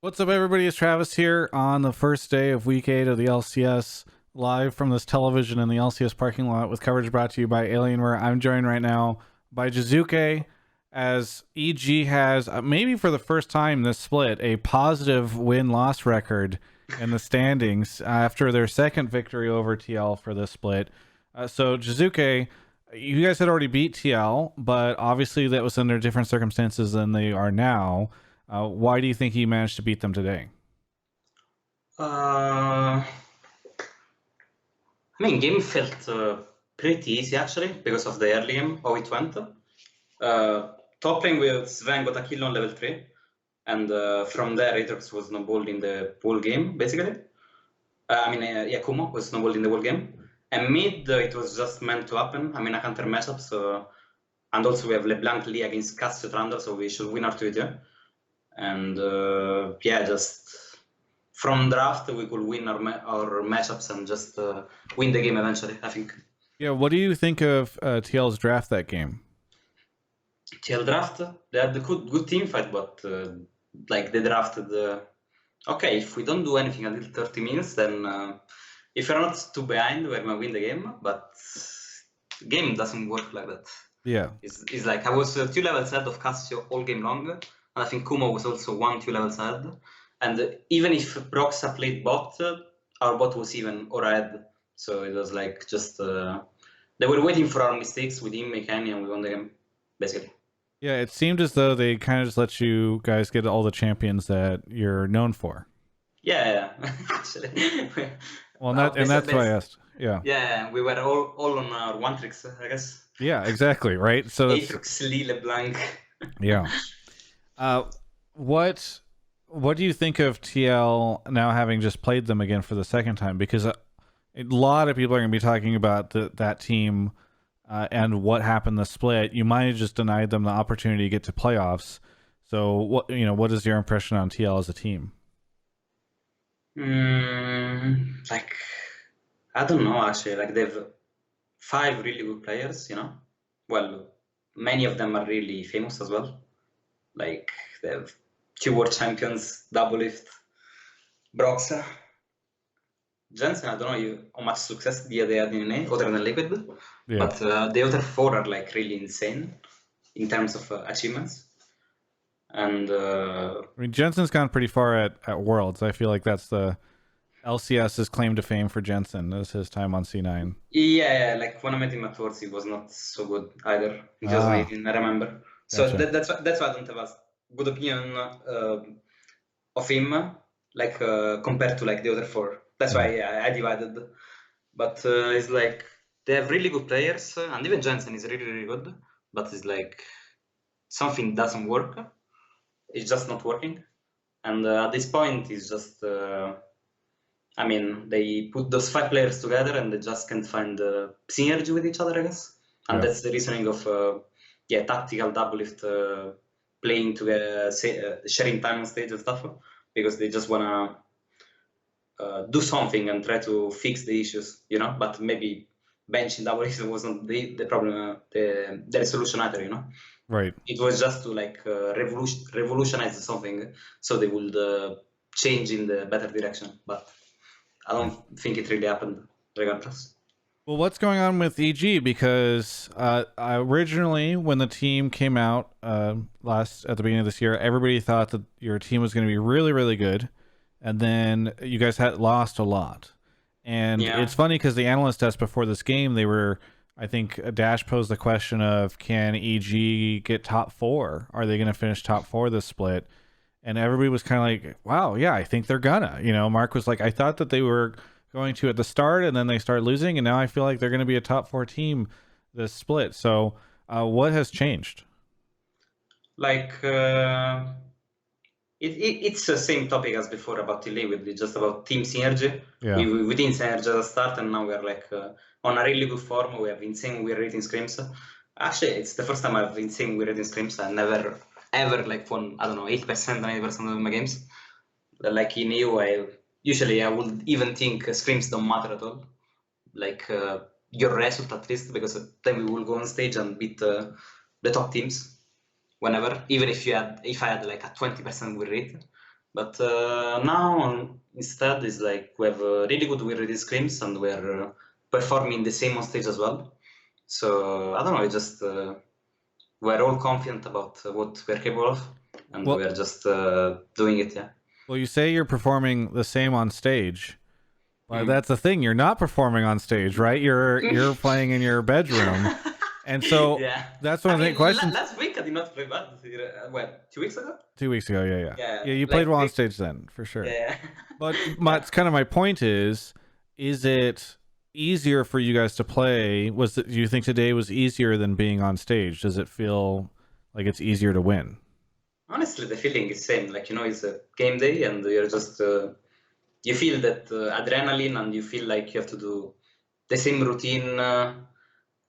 What's up, everybody? It's Travis here on the first day of week 8 of the LCS, live from this television in the LCS parking lot with coverage brought to you by Alienware. I'm joined right now by Jiizuke, as EG has, maybe for the first time this split, a positive win-loss record in the standings after their second victory over TL for this split. So, Jiizuke, you guys had already beat TL, but obviously that was under different circumstances than they are now. Why do you think he managed to beat them today? I mean, game felt pretty easy actually because of the early game, how it went. Top lane with Sven got a kill on level 3, and from there Aatrox was snowballed in the whole game, basically. Kumo was snowballed in the whole game. And mid, it was just meant to happen. I mean, a counter matchup, so... And also we have LeBlanc Lee against Cassio Trundle, so we should win our 2-2. And just from draft we could win our matchups and just win the game eventually, I think. Yeah, what do you think of TL's draft that game? TL draft, they had a good team fight, but they drafted. Okay, if we don't do anything until 30 minutes, then if we're not too behind, we're gonna win the game. But the game doesn't work like that. Yeah, it's like I was 2 levels ahead of Cassio all game long, and I think Kumo was also 1-2 levels ahead. And even if Broxa played bot, our bot was even or ahead. So it was like just they were waiting for our mistakes. We didn't make any, and we won the game, basically. Yeah, it seemed as though they kind of just let you guys get all the champions that you're known for. Yeah, actually. Well, that's why I asked. Yeah. Yeah, we were all on our one tricks, I guess. Yeah, exactly. Right. So Aatrox, Lee, LeBlanc. Yeah. What do you think of TL now having just played them again for the second time? Because a lot of people are going to be talking about that team and what happened the split. You might have just denied them the opportunity to get to playoffs. So what is your impression on TL as a team? I don't know actually. Like they've 5 really good players, Well, many of them are really famous as well. Like they have 2 world champions, Doublelift, Broxa. Jensen, I don't know how much success they had in NA other than Liquid, Yeah. but the other 4 are like really insane in terms of achievements. And I mean, Jensen's gone pretty far at Worlds. I feel like that's the LCS's claim to fame for Jensen. Is his time on C9. Yeah, like when I met him at Worlds, he was not so good either. He was amazing, I remember. So Gotcha. that's why I don't have a good opinion of him, like compared to like the other 4. That's why I divided. But it's like they have really good players, and even Jensen is really, really good. But it's like something doesn't work. It's just not working. And at this point, it's just... they put those 5 players together and they just can't find synergy with each other, I guess. And that's the reasoning of tactical Doublelift playing together, sharing time on stage and stuff, because they just wanna do something and try to fix the issues, But maybe benching Doublelift wasn't the problem, the solution either, Right. It was just to like revolutionize something, so they would change in the better direction, but I don't think it really happened, regardless. Well, what's going on with EG? Because originally, when the team came out at the beginning of this year, everybody thought that your team was going to be really, really good, and then you guys had lost a lot. And it's funny because the analyst test before this game, they were, I think, Dash posed the question of, can EG get top 4? Are they going to finish top 4 this split? And everybody was kind of like, wow, yeah, I think they're gonna. Mark was like, I thought that they were going to at the start, and then they started losing, and now I feel like they're going to be a top 4 team this split. So what has changed? Like, it's the same topic as before about TLA, with just about team synergy. Yeah. We didn't synergy at the start, and now we're like on a really good form. We have insane win rating scrims. Actually, it's the first time I have insane win rating scrims. I never ever like won, I don't know, 8%, 90% of my games. Like in EU, I would even think scrims don't matter at all. Like your result at least, because then we will go on stage and beat the top teams whenever, even if I had like a 20% win rate. But now instead is like we have really good win rate scrims and we're performing the same on stage as well. So I don't know, it's just we're all confident about what we're capable of, and Well, we're just doing it. Yeah. well, you say you're performing the same on stage. Well, Mm. that's the thing. You're not performing on stage, right? You're playing in your bedroom, and so Yeah. that's one I of the mean, questions. last week I did not play bad. Well, 2 weeks ago? 2 weeks ago, yeah, yeah, Yeah, yeah. You played like well on big. stage then, for sure. Yeah, But yeah. it's kind of my point is it easier for you guys to play? Do you think today was easier than being on stage? Does it feel like it's easier to win? Honestly, the feeling is same. Like, it's a game day and you're just, you feel that adrenaline and you feel like you have to do the same routine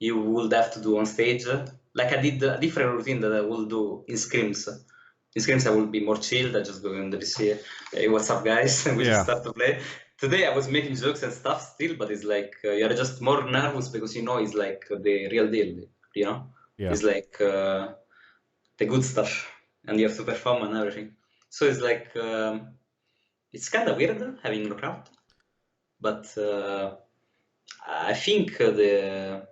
you would have to do on stage. Like I did a different routine that I will do in scrims. In scrims, I will be more chilled. I just go in the PC. Hey, what's up, guys? And we just Yeah, start to play. Today, I was making jokes and stuff still, but it's like you're just more nervous because it's like the real deal. You know, yeah. it's like the good stuff, and you have to perform and everything. So it's like it's kind of weird having knockout, but I think the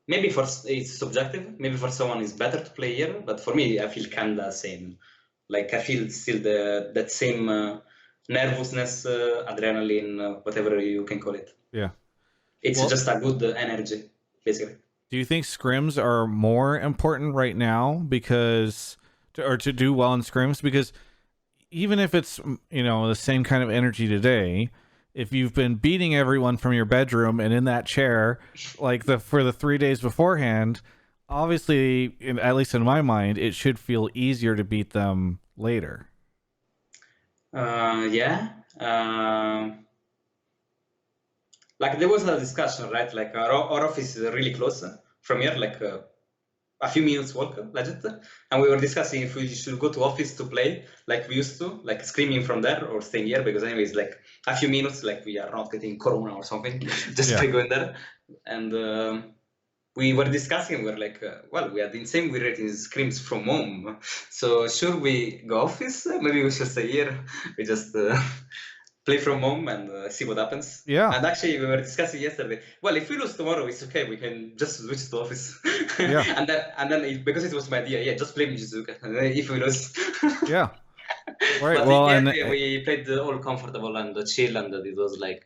maybe it's subjective. Maybe for someone it's better to play here, but for me, I feel kinda same. Like I feel still that same nervousness, adrenaline, whatever you can call it. Yeah. It's Well, just a good energy, basically. do you think scrims are more important right now or to do well in scrims? Because even if it's, the same kind of energy today, if you've been beating everyone from your bedroom and in that chair, like for the 3 days beforehand, obviously, at least in my mind, it should feel easier to beat them later. Yeah. Like there was a discussion, right? Like our office is really close from here, like a few minutes walk, legit. And we were discussing if we should go to office to play like we used to, like screaming from there or staying here, because anyways, like a few minutes, like we are not getting corona or something, just Yeah. by going there. And we were discussing, we were like, well, we had the same we rating screams from home. So should we go office? Maybe we should stay here. We just play from home and see what happens. Yeah. And actually, we were discussing yesterday. Well, if we lose tomorrow, it's okay. We can just switch to office. Yeah. and then because it was my idea, yeah, just play Jiizuke. And then if we lose, Yeah. Right. but in Well, the end, and we played all comfortable and chill, and it was like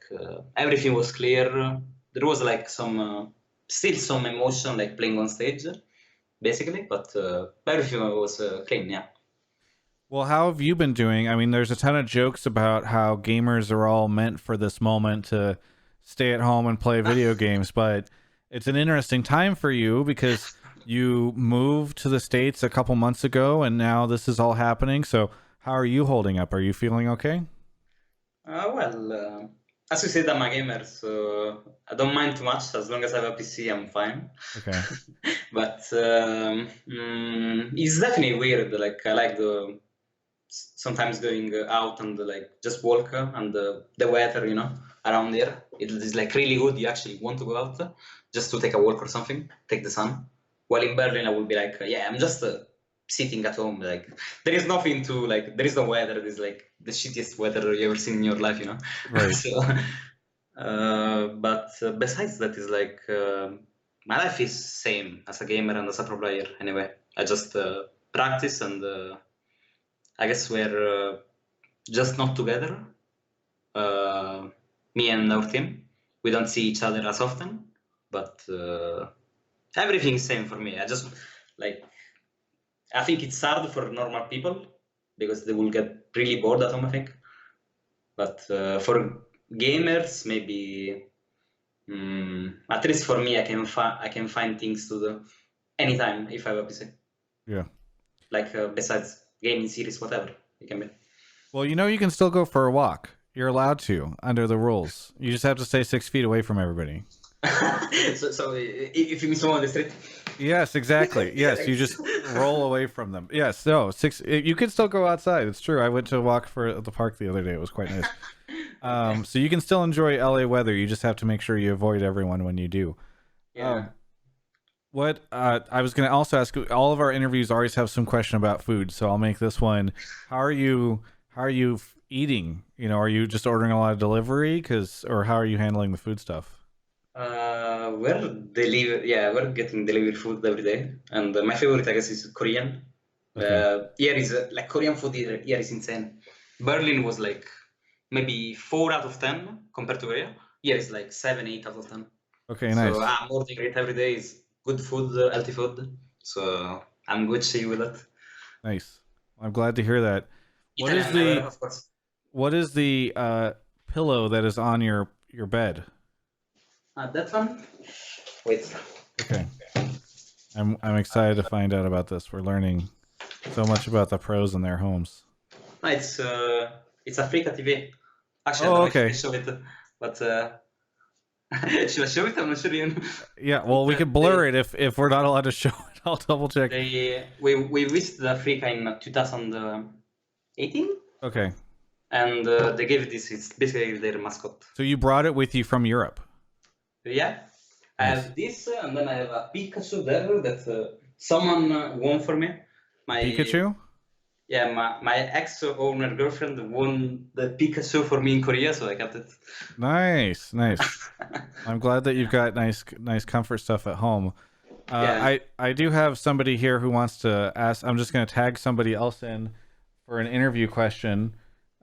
everything was clear. There was like still some emotion, like playing on stage, basically, but everything was clean. Yeah. well, how have you been doing? I mean, there's a ton of jokes about how gamers are all meant for this moment to stay at home and play video games, but it's an interesting time for you because you moved to the States a couple months ago and now this is all happening. So, how are you holding up? Are you feeling okay? Well, as you said, I'm a gamer, so I don't mind too much. As long as I have a PC, I'm fine. Okay. But it's definitely weird. Like I like sometimes going out and like just walk and the weather, around here. It is like really good. You actually want to go out just to take a walk or something, take the sun. While in Berlin, I would be like, yeah, I'm just sitting at home. Like there is nothing to like. There is no weather. It is like the shittiest weather you ever seen in your life. Right. So, but besides that, is like my life is same as a gamer and as a pro player. Anyway, I just practice and I guess we're just not together. Uh, Me and our team, we don't see each other as often, but everything's same for me. I just like I think it's hard for normal people because they will get really bored at home, I think. But for gamers, maybe at least for me, I can find things to do anytime if I have a PC. Yeah. Like besides gaming series, whatever it can be. Well, you can still go for a walk. You're allowed to under the rules. You just have to stay 6 feet away from everybody. So if you meet someone on the street, Yes, exactly. Yes, you just roll away from them. Yes, no, you can still go outside. It's true. I went to a walk for the park the other day. It was quite nice. okay. So you can still enjoy LA weather. You just have to make sure you avoid everyone when you do. Yeah. What I was going to also ask, all of our interviews always have some question about food, so I'll make this one. How are you how are you eating? Are you just ordering a lot of delivery? Or how are you handling the food stuff? We're getting delivery food every day, and my favorite, I guess, is Korean. Okay. Here is like Korean food here is insane. Berlin was like maybe 4 out of 10 compared to Korea. Here is like 7, 8 out of 10. Okay, So nice. I'm ordering it every day. Is good food, healthy food. So I'm good to with that. Nice. I'm glad to hear that. What is Italian never, the of course. what is the pillow that is on your bed? That one. Wait. Okay. I'm excited to find out about this. We're learning so much about the pros in their homes. No, it's Africa TV. Actually, I don't Oh, know if you can okay. show it, but should I show it? I'm not sure. Yeah, well, But we could blur it if we're not allowed to show it. I'll double check. we visited Africa in 2018, Okay. and they gave this. It's basically their mascot. So you brought it with you from Europe. Yeah, I Nice. have this, and then I have a Pikachu there that someone won for me. A My Pikachu? Yeah, my ex-owner girlfriend won the Pikachu for me in Korea, so I kept it. Nice, nice. I'm glad that you've got nice comfort stuff at home. Yeah. I do have somebody here who wants to ask. I'm just going to tag somebody else in for an interview question.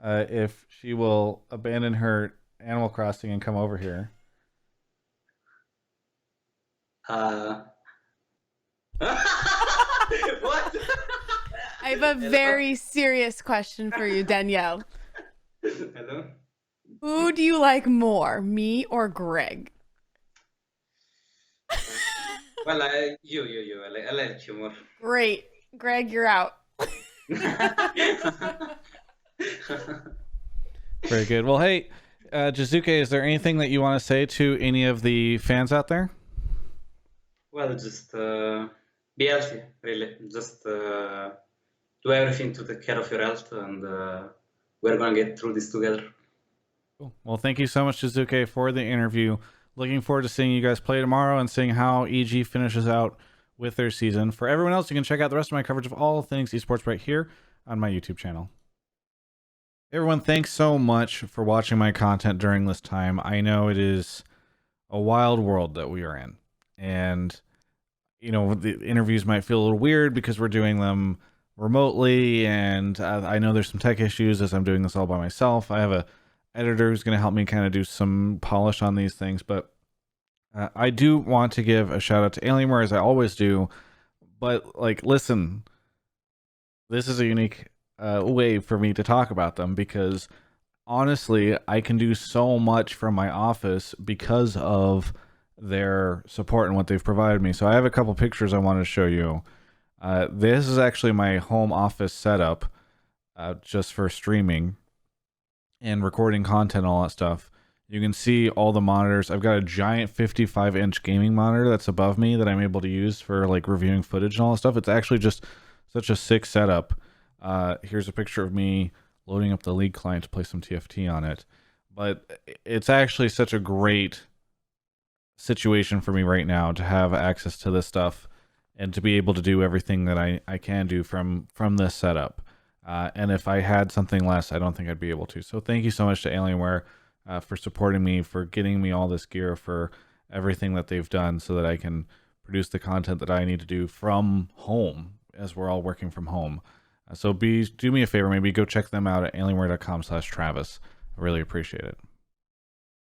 If she will abandon her Animal Crossing and come over here. Uh... What? I have a very serious question for you, Danielle. Hello? Who do you like more, me or Greg? Well, you. I like you more. Great. Greg, you're out. Very good. Well, hey, Jiizuke, is there anything that you want to say to any of the fans out there? Well, just be healthy, really. Just do everything to take care of your health, and we're gonna get through this together. Cool. Well, thank you so much, Jiizuke, for the interview. Looking forward to seeing you guys play tomorrow and seeing how EG finishes out with their season. For everyone else, you can check out the rest of my coverage of all things esports right here on my YouTube channel. Everyone, thanks so much for watching my content during this time. I know it is a wild world that we are in. And, the interviews might feel a little weird because we're doing them remotely. And I know there's some tech issues as I'm doing this all by myself. I have a editor who's going to help me kind of do some polish on these things. But I do want to give a shout out to Alienware, as I always do. But, listen, this is a unique way for me to talk about them because honestly, I can do so much from my office because of their support and what they've provided me. So I have a couple pictures I want to show you. This is actually my home office setup just for streaming and recording content and all that stuff. You can see all the monitors. I've got a giant 55-inch gaming monitor that's above me that I'm able to use for reviewing footage and all that stuff. It's actually just such a sick setup. Here's a picture of me loading up the League client to play some TFT on it. But it's actually such a great situation for me right now to have access to this stuff and to be able to do everything that I can do from this setup. And if I had something less, I don't think I'd be able to. So thank you so much to Alienware for supporting me, for getting me all this gear, for everything that they've done so that I can produce the content that I need to do from home as we're all working from home. So do me a favor, maybe go check them out at alienware.com/Travis. I really appreciate it.